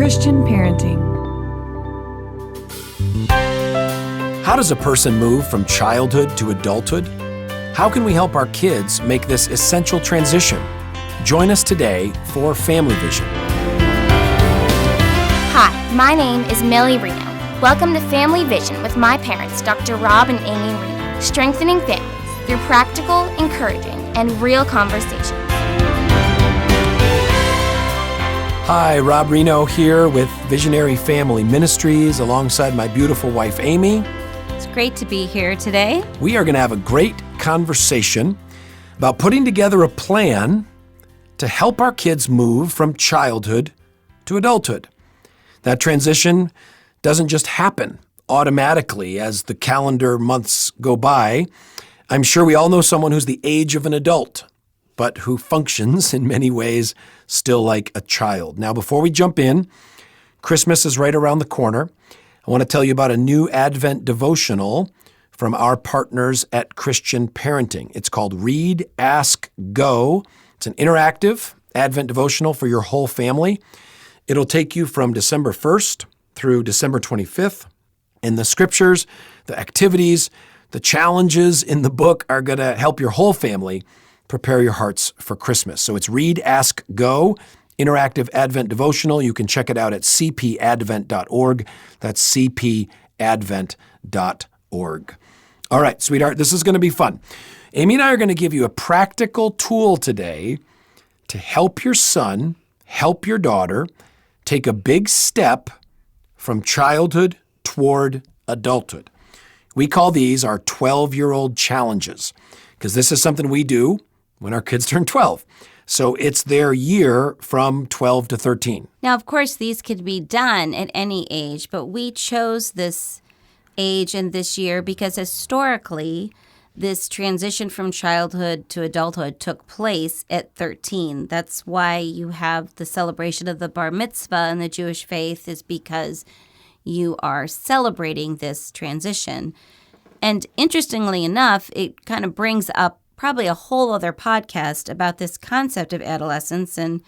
Christian parenting. How does a person move from childhood to adulthood? How can we help our kids make this essential transition? Join us today for Family Vision. Hi, my name is Amy Rienow. Welcome to Family Vision with my parents, Dr. Rob and Amy Rienow, strengthening families through practical, encouraging, and real conversations. Hi, Rob Rienow here with Visionary Family Ministries alongside my beautiful wife, Amy. It's great to be here today. We are going to have a great conversation about putting together a plan to help our kids move from childhood to adulthood. That transition doesn't just happen automatically as the calendar months go by. I'm sure we all know someone who's the age of an adult, but who functions in many ways still like a child. Now, before we jump in, Christmas is right around the corner. I want to tell you about a new Advent devotional from our partners at Christian Parenting. It's called Read, Ask, Go. It's an interactive Advent devotional for your whole family. It'll take you from December 1st through December 25th. And the scriptures, the activities, the challenges in the book are going to help your whole family prepare your hearts for Christmas. So it's Read, Ask, Go, interactive Advent devotional. You can check it out at cpadvent.org. That's cpadvent.org. All right, sweetheart, this is going to be fun. Amy and I are going to give you a practical tool today to help your son, help your daughter take a big step from childhood toward adulthood. We call these our 12-year-old challenges because this is something we do when our kids turn 12. So it's their year from 12 to 13. Now, of course, these could be done at any age, but we chose this age and this year because historically, this transition from childhood to adulthood took place at 13. That's why you have the celebration of the bar mitzvah in the Jewish faith, is because you are celebrating this transition. And interestingly enough, it kind of brings up probably a whole other podcast about this concept of adolescence. And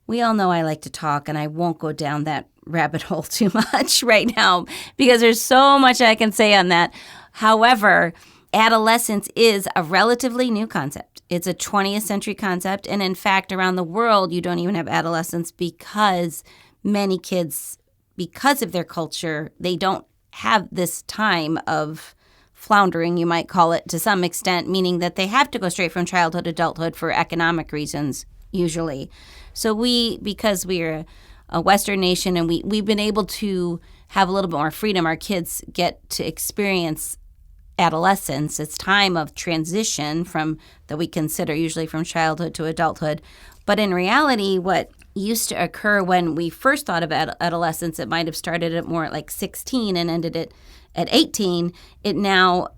we all know I like to talk, and I won't go down that rabbit hole too much right now because there's so much I can say on that. However, adolescence is a relatively new concept. It's a 20th century concept. And in fact, around the world, you don't even have adolescence because many kids, because of their culture, they don't have this time of floundering, you might call it, to some extent, meaning that they have to go straight from childhood to adulthood for economic reasons, usually. So because we're a Western nation and we've been able to have a little bit more freedom, our kids get to experience adolescence, it's time of transition that we consider usually from childhood to adulthood. But in reality, what used to occur when we first thought of adolescence, it might have started at more like 16 and ended at 18. It now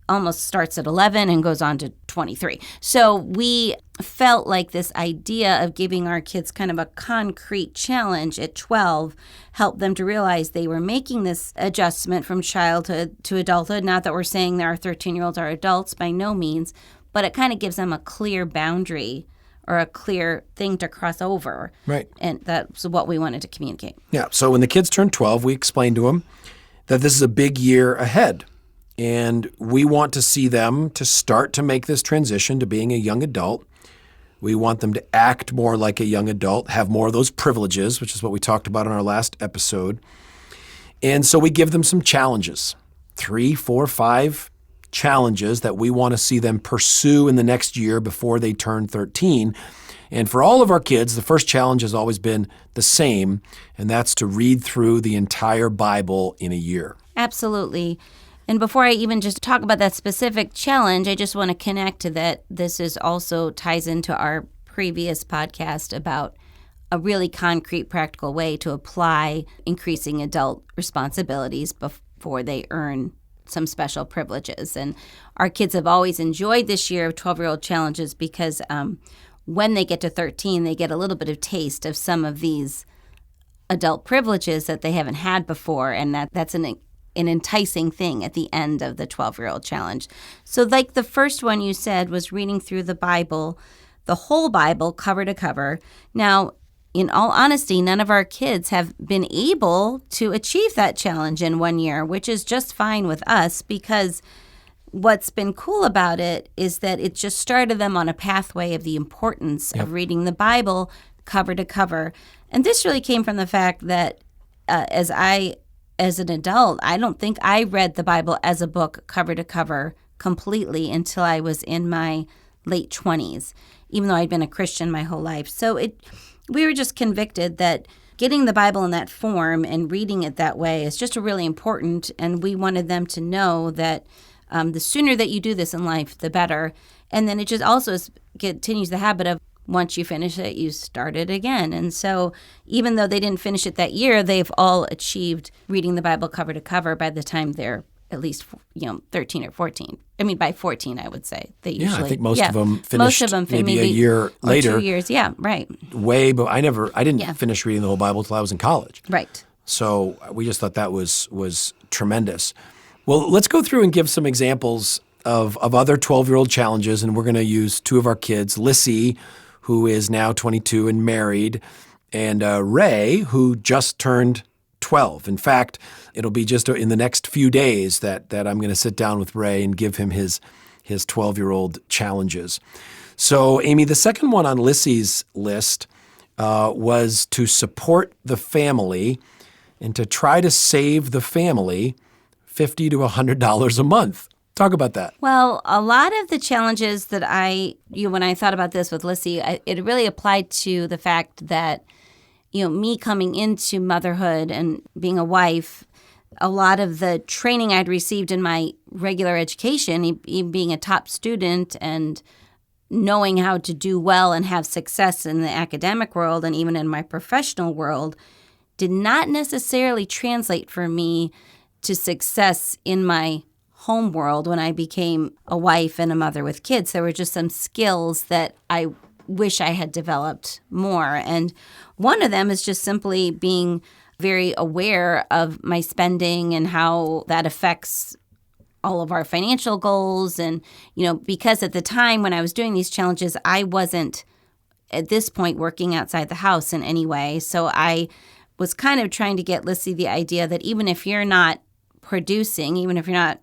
almost starts at 11 and goes on to 23. So we felt like this idea of giving our kids kind of a concrete challenge at 12 helped them to realize they were making this adjustment from childhood to adulthood. Not that we're saying that our 13-year-olds are adults, by no means, but it kind of gives them a clear boundary or a clear thing to cross over. Right. And that's what we wanted to communicate. Yeah, so when the kids turn 12, we explained to them that this is a big year ahead. And we want to see them to start to make this transition to being a young adult. We want them to act more like a young adult, have more of those privileges, which is what we talked about in our last episode. And so we give them some challenges, 3, 4, 5 challenges that we want to see them pursue in the next year before they turn 13. And for all of our kids, the first challenge has always been the same, and that's to read through the entire Bible in a year. Absolutely. And before I even just talk about that specific challenge, I just want to connect to that. This is also ties into our previous podcast about a really concrete, practical way to apply increasing adult responsibilities before they earn some special privileges. And our kids have always enjoyed this year of 12-year-old challenges because when they get to 13, they get a little bit of taste of some of these adult privileges that they haven't had before, and that's an enticing thing at the end of the 12-year-old challenge. So like the first one you said was reading through the Bible, the whole Bible, cover to cover. Now, in all honesty, none of our kids have been able to achieve that challenge in 1 year, which is just fine with us, because what's been cool about it is that it just started them on a pathway of the importance of reading the Bible cover to cover. And this really came from the fact that as an adult, I don't think I read the Bible as a book cover to cover completely until I was in my late 20s, even though I'd been a Christian my whole life. So we were just convicted that getting the Bible in that form and reading it that way is just really important, and we wanted them to know that the sooner that you do this in life, the better. And then it just also continues the habit of once you finish it, you start it again. And so even though they didn't finish it that year, they've all achieved reading the Bible cover to cover by the time they're at least 13 or 14. I mean, by 14, I would say. They usually, I think most of them finished maybe a year later. 2 years, yeah, right. But I didn't finish reading the whole Bible until I was in college. Right. So we just thought that was tremendous. Well, let's go through and give some examples of other 12-year-old challenges, and we're going to use two of our kids, Lissy, who is now 22 and married, and Ray, who just turned 12. In fact, it'll be just in the next few days that I'm going to sit down with Ray and give him his 12-year-old challenges. So, Amy, the second one on Lissy's list was to support the family and to try to save the family $50 to $100 a month. Talk about that. Well, a lot of the challenges that when I thought about this with Lissy, it really applied to the fact that, me coming into motherhood and being a wife, a lot of the training I'd received in my regular education, being a top student and knowing how to do well and have success in the academic world and even in my professional world, did not necessarily translate for me to success in my home world when I became a wife and a mother with kids. There were just some skills that I wish I had developed more. And one of them is just simply being very aware of my spending and how that affects all of our financial goals. And, because at the time when I was doing these challenges, I wasn't at this point working outside the house in any way. So I was kind of trying to get Lissy the idea that even if you're not producing, even if you're not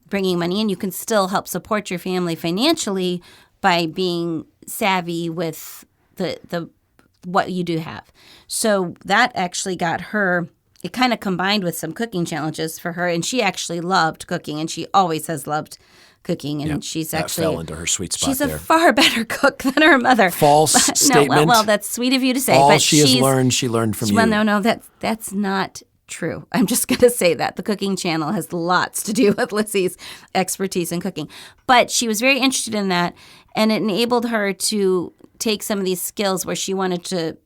bringing money in, you can still help support your family financially by being savvy with the what you do have. So that actually got her, it kind of combined with some cooking challenges for her, and she actually loved cooking, and she always has loved cooking, and she's actually fell into her sweet spot. She's a far better cook than her mother. False statement. Well, that's sweet of you to say. All but she learned from you. Well, no, that's not true. I'm just going to say that. The cooking channel has lots to do with Lissy's expertise in cooking. But she was very interested in that, and it enabled her to take some of these skills where she wanted to,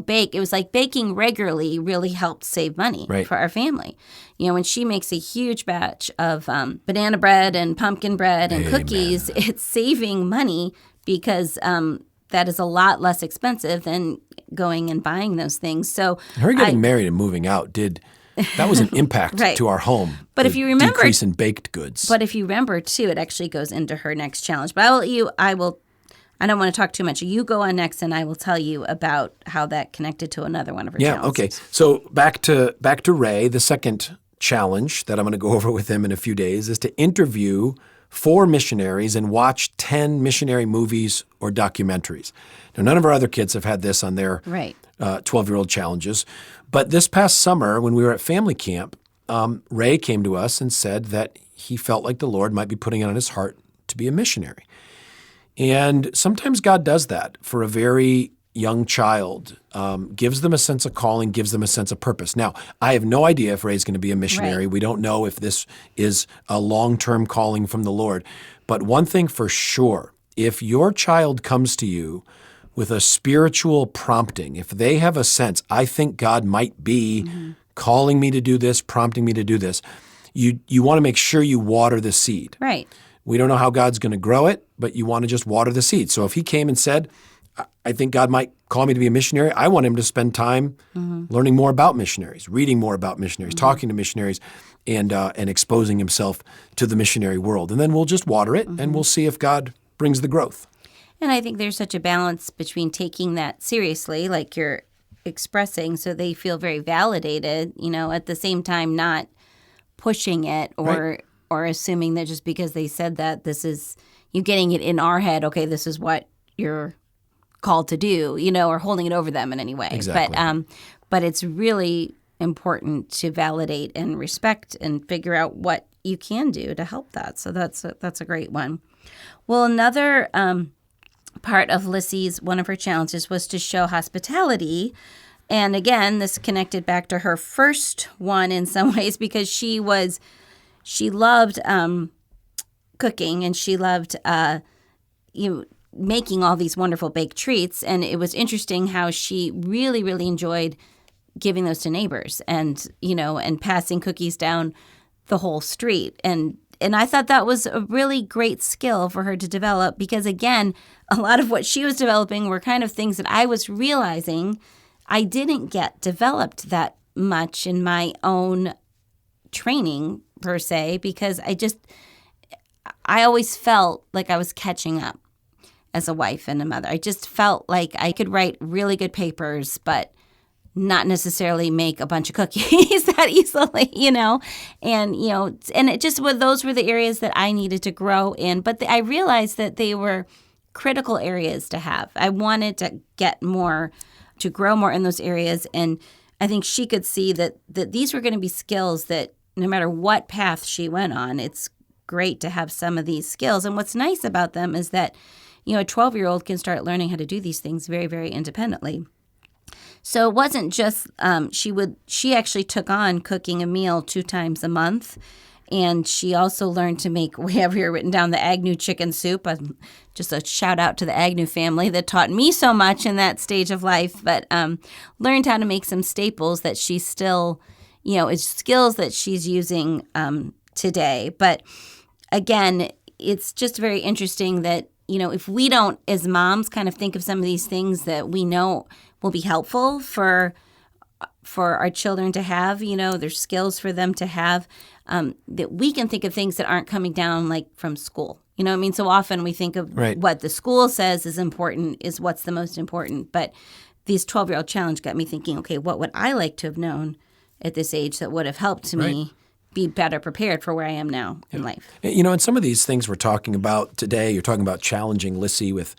bake. It was like baking regularly really helped save money for our family. When she makes a huge batch of banana bread and pumpkin bread and cookies, it's saving money because that is a lot less expensive than going and buying those things. So her getting married and moving out that was an impact to our home. But if you remember, decrease in baked goods. But if you remember too, it actually goes into her next challenge. But I don't want to talk too much. You go on next, and I will tell you about how that connected to another one of her challenges. Okay. So back to Ray. The second challenge that I'm going to go over with him in a few days is to interview 4 missionaries and watch 10 missionary movies or documentaries. Now, none of our other kids have had this on their 12-year-old challenges. But this past summer, when we were at family camp, Ray came to us and said that he felt like the Lord might be putting it on his heart to be a missionary. And sometimes God does that for a very young child, gives them a sense of calling, gives them a sense of purpose. Now, I have no idea if Ray's going to be a missionary. We don't know if this is a long-term calling from the Lord. But one thing for sure, if your child comes to you with a spiritual prompting, if they have a sense, I think God might be calling me to do this, prompting me to do this, you want to make sure you water the seed. Right. We don't know how God's going to grow it, but you want to just water the seed. So if he came and said, I think God might call me to be a missionary, I want him to spend time learning more about missionaries, reading more about missionaries, talking to missionaries, and exposing himself to the missionary world. And then we'll just water it, and we'll see if God brings the growth. And I think there's such a balance between taking that seriously, like you're expressing, so they feel very validated, at the same time not pushing it or assuming that just because they said that, this is you getting it in our head, okay, this is what you're called to do, or holding it over them in any way. Exactly. But it's really important to validate and respect and figure out what you can do to help that. So that's a great one. Well, another part of Lissy's, one of her challenges was to show hospitality. And again, this connected back to her first one in some ways, because she loved cooking, and she loved making all these wonderful baked treats. And it was interesting how she really, really enjoyed giving those to neighbors and passing cookies down the whole street. And I thought that was a really great skill for her to develop, because again, a lot of what she was developing were kind of things that I was realizing I didn't get developed that much in my own training per se, because I always felt like I was catching up as a wife and a mother. I just felt like I could write really good papers, but not necessarily make a bunch of cookies that easily, and it just those were the areas that I needed to grow in. But I realized that they were critical areas to have. I wanted to grow more in those areas. And I think she could see that these were going to be skills that no matter what path she went on, it's great to have some of these skills. And what's nice about them is that, a 12-year-old can start learning how to do these things very, very independently. So it wasn't just she actually took on cooking a meal 2 times a month. And she also learned to make, we have here written down, the Agnew chicken soup. Just a shout out to the Agnew family that taught me so much in that stage of life, but learned how to make some staples that she still, is skills that she's using today. But again, it's just very interesting that, if we don't, as moms, kind of think of some of these things that we know will be helpful for our children to have, there's skills for them to have, that we can think of things that aren't coming down like from school. So often we think of what the school says is important is what's the most important. But these 12-year-old challenge got me thinking, okay, what would I like to have known at this age that would have helped me be better prepared for where I am now in life? And some of these things we're talking about today, you're talking about challenging Lissy with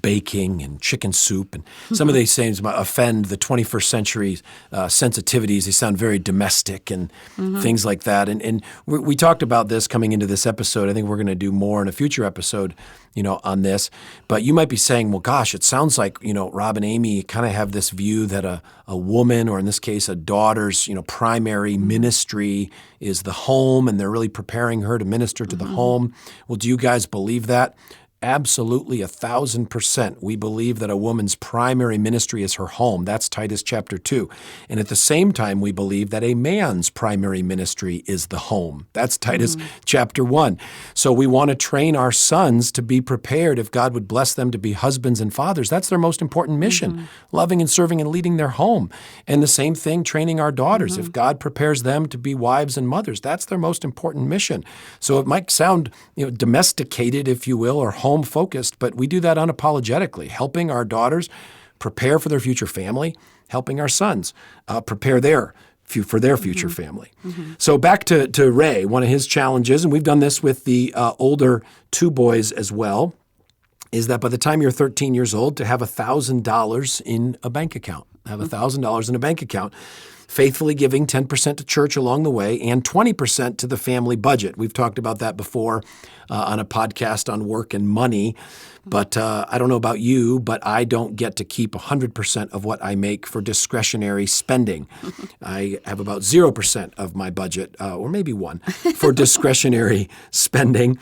baking and chicken soup. And some of these things offend the 21st century sensitivities. They sound very domestic and things like that. And we talked about this coming into this episode. I think we're going to do more in a future episode, on this. But you might be saying, well, gosh, it sounds like, Rob and Amy kind of have this view that a woman, or in this case, a daughter's, primary ministry is the home, and they're really preparing her to minister to the home. Well, do you guys believe that? Absolutely, 1,000%. We believe that a woman's primary ministry is her home. That's Titus chapter 2. And at the same time, we believe that a man's primary ministry is the home. That's Titus chapter 1. So we want to train our sons to be prepared if God would bless them to be husbands and fathers. That's their most important mission, loving and serving and leading their home. And the same thing, training our daughters. If God prepares them to be wives and mothers, that's their most important mission. So it might sound domesticated, if you will, or home-focused, but we do that unapologetically, helping our daughters prepare for their future family, helping our sons prepare for their future family. So back to Ray, one of his challenges, and we've done this with the older 2 boys as well, is that by the time you're 13 years old, to have $1,000 in a bank account, faithfully giving 10% to church along the way and 20% to the family budget. We've talked about that before on a podcast on work and money. But I don't know about you, but I don't get to keep 100% of what I make for discretionary spending. I have about 0% of my budget, or maybe 1, for discretionary spending.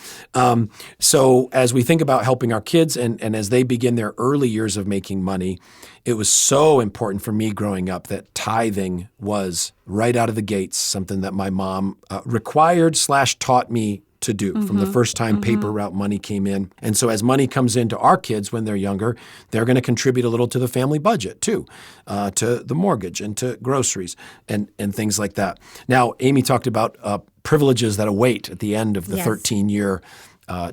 So as we think about helping our kids and as they begin their early years of making money, it was so important for me growing up that tithing was right out of the gates something that my mom required/taught me to do from the first time paper route money came in. And so as money comes into our kids when they're younger, they're going to contribute a little to the family budget too, to the mortgage and to groceries and things like that. Now, Amy talked about privileges that await at the end of the 13-year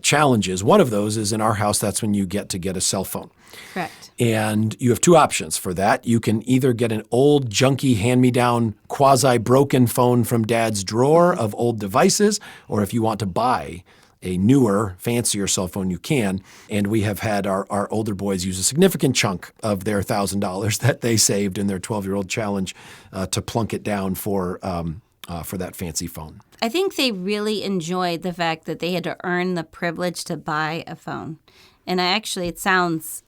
challenges. One of those is in our house, that's when you get to get a cell phone. Correct. And you have two options for that. You can either get an old, junky, hand-me-down, quasi-broken phone from Dad's drawer of old devices, or if you want to buy a newer, fancier cell phone, you can. And we have had our older boys use a significant chunk of their $1,000 that they saved in their 12-year-old challenge to plunk it down for that fancy phone. I think they really enjoyed the fact that they had to earn the privilege to buy a phone. And it sounds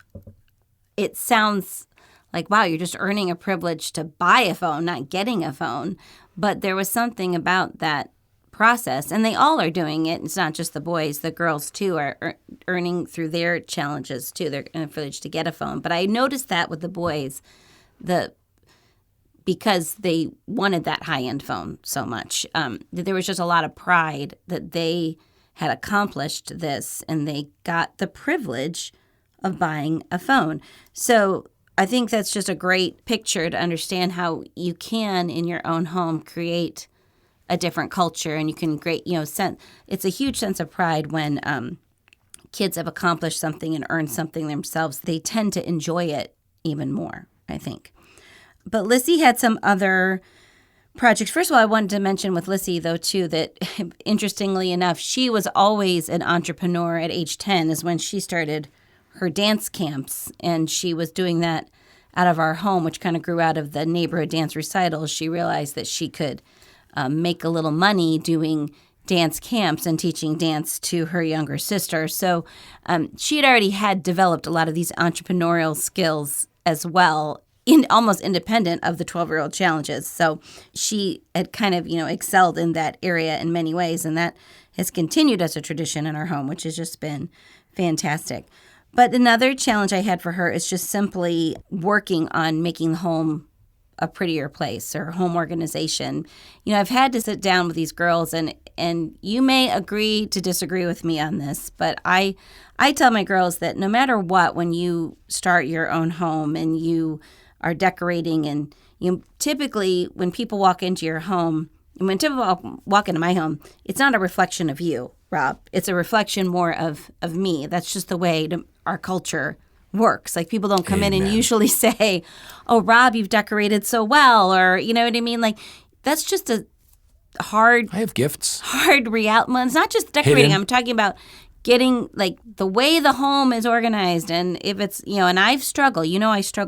like, wow, you're just earning a privilege to buy a phone, not getting a phone. But there was something about that process, and they all are doing it. It's not just the boys. The girls, too, are earning through their challenges, too. They're in a privilege to get a phone. But I noticed that with the boys, because they wanted that high-end phone so much, that there was just a lot of pride that they had accomplished this, and they got the privilege of buying a phone. So I think that's just a great picture to understand how you can, in your own home, create a different culture, and you can it's a huge sense of pride when kids have accomplished something and earned something themselves. They tend to enjoy it even more, I think. But Lissy had some other projects. First of all, I wanted to mention with Lissy, though, too, that interestingly enough, she was always an entrepreneur at age 10 is when she started her dance camps, and she was doing that out of our home, which kind of grew out of the neighborhood dance recitals. She realized that she could make a little money doing dance camps and teaching dance to her younger sister. So she had developed a lot of these entrepreneurial skills as well, almost independent of the 12-year-old challenges. So she had kind of, excelled in that area in many ways, and that has continued as a tradition in our home, which has just been fantastic. But another challenge I had for her is just simply working on making the home a prettier place, or home organization. I've had to sit down with these girls, and you may agree to disagree with me on this, but I tell my girls that no matter what, when you start your own home and you are decorating, and typically when people walk into your home, and when people walk into my home, it's not a reflection of you, Rob. It's a reflection more of me. That's just the way our culture works. Like, people don't come in and usually say, "Oh, Rob, you've decorated so well," or you know what I mean? Like, that's just a hard. I have gifts. Hard reality. Well, it's not just decorating. I'm talking about getting, like, the way the home is organized, and if it's and I struggle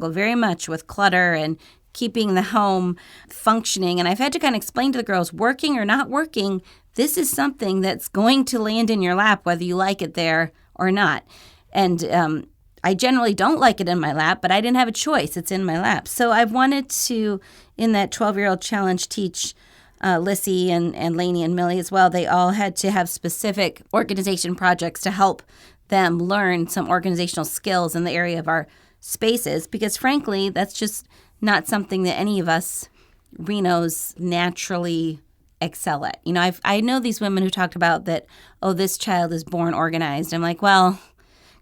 very much with clutter and keeping the home functioning. And I've had to kind of explain to the girls, working or not working, this is something that's going to land in your lap, whether you like it there or not. And I generally don't like it in my lap, but I didn't have a choice. It's in my lap. So I wanted to, in that 12-year-old challenge, teach Lissy and Lainey and Millie as well. They all had to have specific organization projects to help them learn some organizational skills in the area of our spaces, because frankly, that's just not something that any of us Rienows naturally excel at. I know these women who talked about that, oh, this child is born organized. I'm like, well,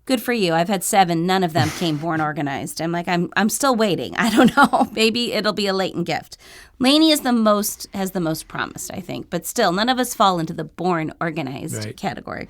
good for you. I've had 7. None of them came born organized. I'm like, I'm still waiting. I don't know. Maybe it'll be a latent gift. Lainey has the most promised, I think. But still, none of us fall into the born organized category.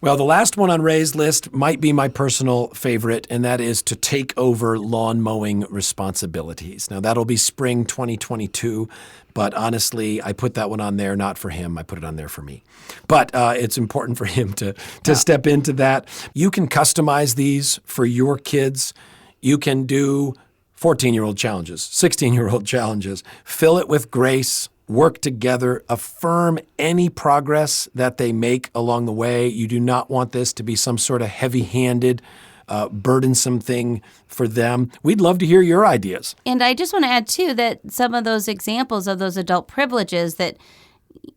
Well, the last one on Ray's list might be my personal favorite, and that is to take over lawn mowing responsibilities. Now, that'll be spring 2022, but honestly, I put that one on there not for him. I put it on there for me. But it's important for him to step into that. You can customize these for your kids. You can do 14-year-old challenges, 16-year-old challenges. Fill it with grace. Work together, affirm any progress that they make along the way. You do not want this to be some sort of heavy-handed, burdensome thing for them. We'd love to hear your ideas. And I just want to add, too, that some of those examples of those adult privileges that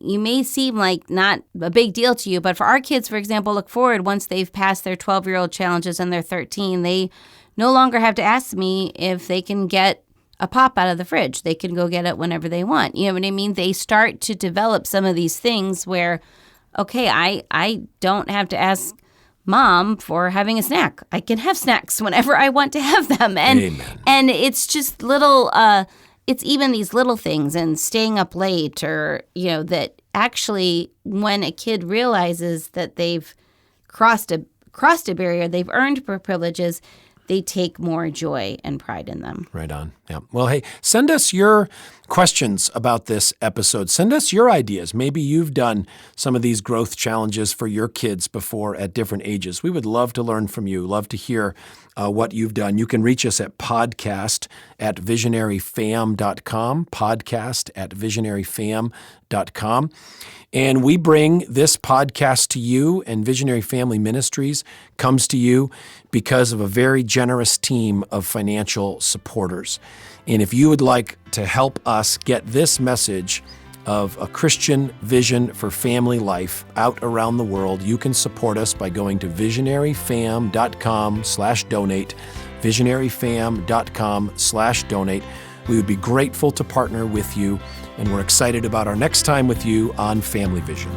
you may seem like not a big deal to you, but for our kids, for example, look forward, once they've passed their 12-year-old challenges and they're 13, they no longer have to ask me if they can get a pop out of the fridge. They can go get it whenever they want. You know what I mean? They start to develop some of these things where, okay, I don't have to ask Mom for having a snack. I can have snacks whenever I want to have them. And Amen. And it's just little, it's even these little things, and staying up late, or, that actually when a kid realizes that they've crossed a barrier, they've earned privileges, they take more joy and pride in them. Right on. Yeah. Well, hey, send us your questions about this episode. Send us your ideas. Maybe you've done some of these growth challenges for your kids before at different ages. We would love to learn from you, love to hear what you've done. You can reach us at podcast@visionaryfam.com, podcast@visionaryfam.com. And we bring this podcast to you, and Visionary Family Ministries comes to you because of a very generous team of financial supporters. And if you would like to help us get this message of a Christian vision for family life out around the world, you can support us by going to visionaryfam.com/donate, visionaryfam.com/donate. We would be grateful to partner with you, and we're excited about our next time with you on Family Vision.